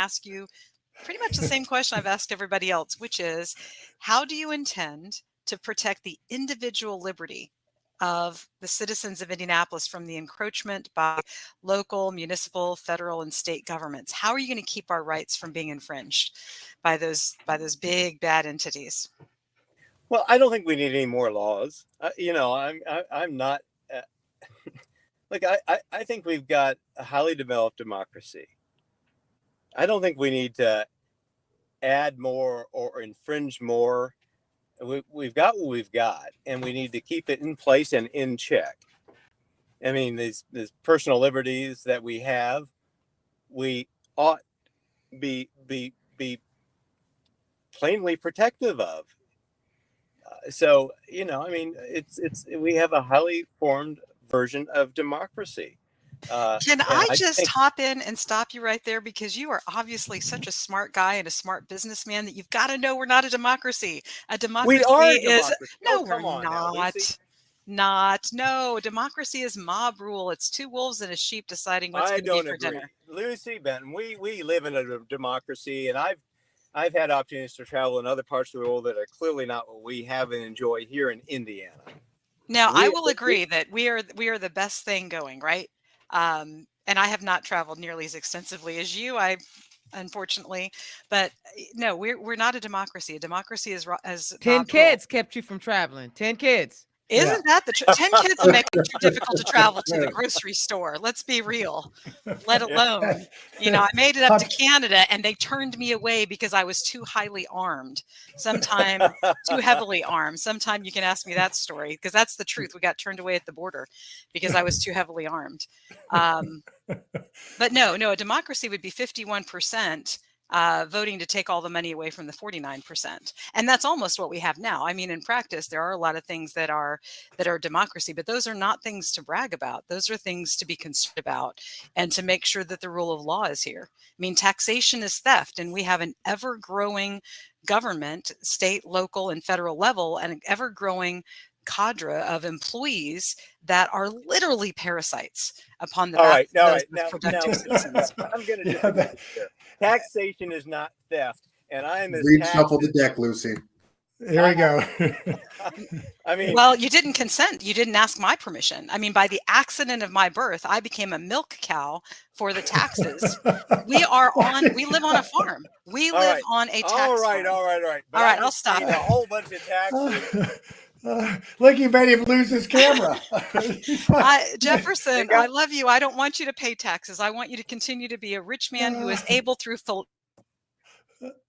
ask you pretty much the same question I've asked everybody else, which is, how do you intend to protect the individual liberty of the citizens of Indianapolis from the encroachment by local, municipal, federal, and state governments? How are you going to keep our rights from being infringed by those big bad entities? Well, I don't think we need any more laws. I'm not. Uh, I think we've got a highly developed democracy. I don't think we need to add more or infringe more. We've got what we've got, and we need to keep it in place and in check. I mean, these personal liberties that we have, we ought be plainly protective of. So, I mean, we have a highly formed version of democracy. Can I just hop in and stop you right there? Because you are obviously such a smart guy and a smart businessman that you've got to know we're not a democracy. A democracy we are a is democracy. no, Oh, we're come on now, not. Lucy. No, democracy is mob rule. It's two wolves and a sheep deciding what's going to be for dinner. Lucy Benton, we live in a democracy, and I've had opportunities to travel in other parts of the world that are clearly not what we have and enjoy here in Indiana. Now, I will agree that we are the best thing going, right? And I have not traveled nearly as extensively as you, unfortunately, but no, we're not a democracy. A democracy is as 10 kids kept you from traveling. 10 kids. Isn't that the 10 kids will make it too difficult to travel to the grocery store? Let's be real. Let alone, I made it up to Canada and they turned me away because I was too highly armed. Sometime too heavily armed. Sometime you can ask me that story because that's the truth. We got turned away at the border because I was too heavily armed. But no, a democracy would be 51%. Voting to take all the money away from the 49%. And that's almost what we have now. I mean, in practice, there are a lot of things that are democracy, but those are not things to brag about. Those are things to be concerned about and to make sure that the rule of law is here. I mean, taxation is theft, and we have an ever-growing government, state, local, and federal level, and an ever-growing cadre of employees that are literally parasites upon the productive citizens. I'm going to just taxation is not theft, and I am as shuffle the deck, Lucy. Here we go. I mean, well, you didn't consent. You didn't ask my permission. I mean, by the accident of my birth, I became a milk cow for the taxes. We live on a farm. We live on a tax farm. All right. All right, I'll stop. A whole bunch of taxes. Look, you made him lose his camera. Jefferson, I love you. I don't want you to pay taxes. I want you to continue to be a rich man who is able through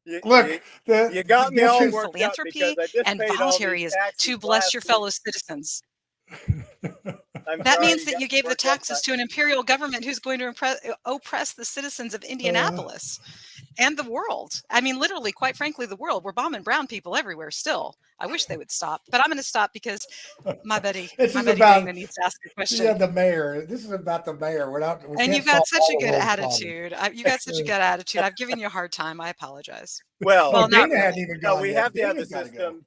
you got me all worked philanthropy and voluntariness to bless your fellow citizens. That means that you gave the taxes to an imperial government who's going to oppress the citizens of Indianapolis and the world. I mean, literally, quite frankly, the world. We're bombing brown people everywhere still. I wish they would stop, but I'm going to stop because my buddy Dana needs to ask a question. Yeah, the mayor. This is about the mayor. And you've got such a good attitude. You got such a good attitude. I've given you a hard time. I apologize. Well, Dana hadn't even gone we yet. have to have the system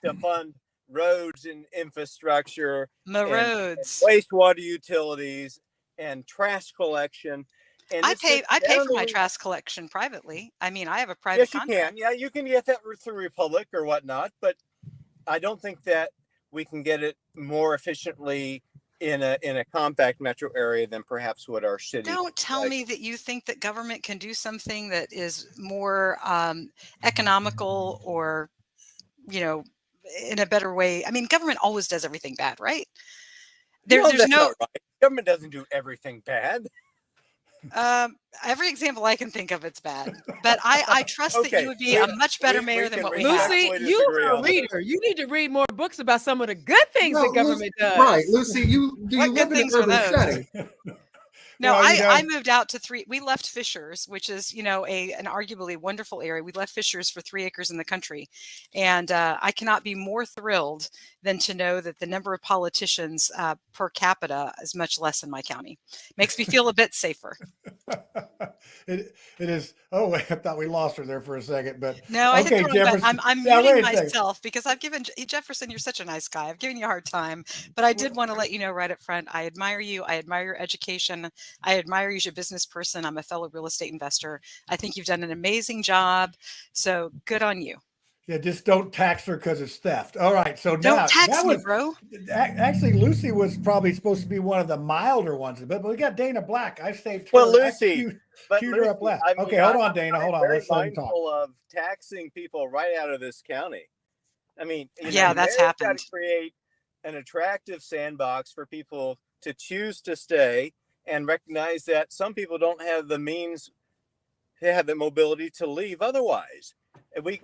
to fund roads and infrastructure, roads, and wastewater utilities, and trash collection. And I pay for my trash collection privately. I mean, I have a private contract. Yes, you can. Yeah, you can get that through Republic or whatnot, but I don't think that we can get it more efficiently in a compact metro area than perhaps what our city. Don't tell me that you think that government can do something that is more economical or, in a better way. I mean, government always does everything bad, right? There's no right. Government doesn't do everything bad. Every example I can think of, it's bad. But I trust that you would be a much better mayor than what we have. Lucy, you're a reader. You need to read more books about some of the good things that government does. Right, Lucy, you live in an urban setting? No, I moved out to we left Fishers, which is, an arguably wonderful area. We left Fishers for 3 acres in the country. And I cannot be more thrilled than to know that the number of politicians per capita is much less in my county. Makes me feel a bit safer. It is. Oh, I thought we lost her there for a second, but no, I hit the wrong button. I'm muting myself because I've given Jefferson. You're such a nice guy. I've given you a hard time, but I did want to let you know right up front. I admire you. I admire your education. I admire you as a business person. I'm a fellow real estate investor. I think you've done an amazing job. So good on you. Yeah, just don't tax her because it's theft. All right. So Don't now tax that me, was bro. actually Lucy was probably supposed to be one of the milder ones, but we got Dana Black. I saved her. Well, I Lucy, queued her up left. I mean, Okay, hold on, Dana. Hold on. very Let's let him talk. mindful of taxing people right out of this county. I mean, Yeah, that's mayor's got happened. to create an attractive sandbox for people to choose to stay, and recognize that some people don't have the means, to have the mobility to leave otherwise. We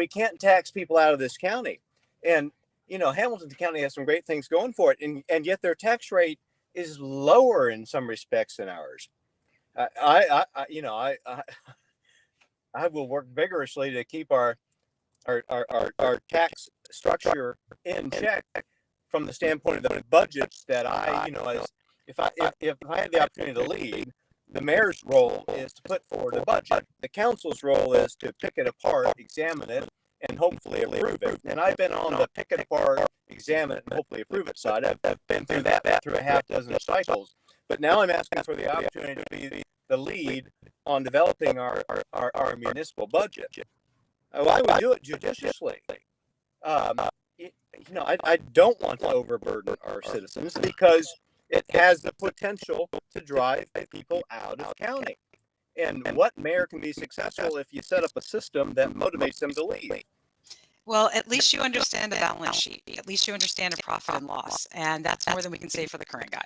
can't tax people out of this county, and Hamilton County has some great things going for it, and yet their tax rate is lower in some respects than ours. I will work vigorously to keep our tax structure in check from the standpoint of the budgets that if I had the opportunity to lead, the mayor's role is to put forward a budget. The council's role is to pick it apart, examine it, and hopefully approve it. And I've been on the pick it apart, examine it, and hopefully approve it side. I've been through that through a half dozen cycles. But now I'm asking for the opportunity to be the lead on developing our municipal budget. I would do it judiciously. I don't want to overburden our citizens because it has the potential to drive people out of county. And what mayor can be successful if you set up a system that motivates them to leave? Well, at least you understand a balance sheet. At least you understand a profit and loss. And that's more than we can say for the current guy.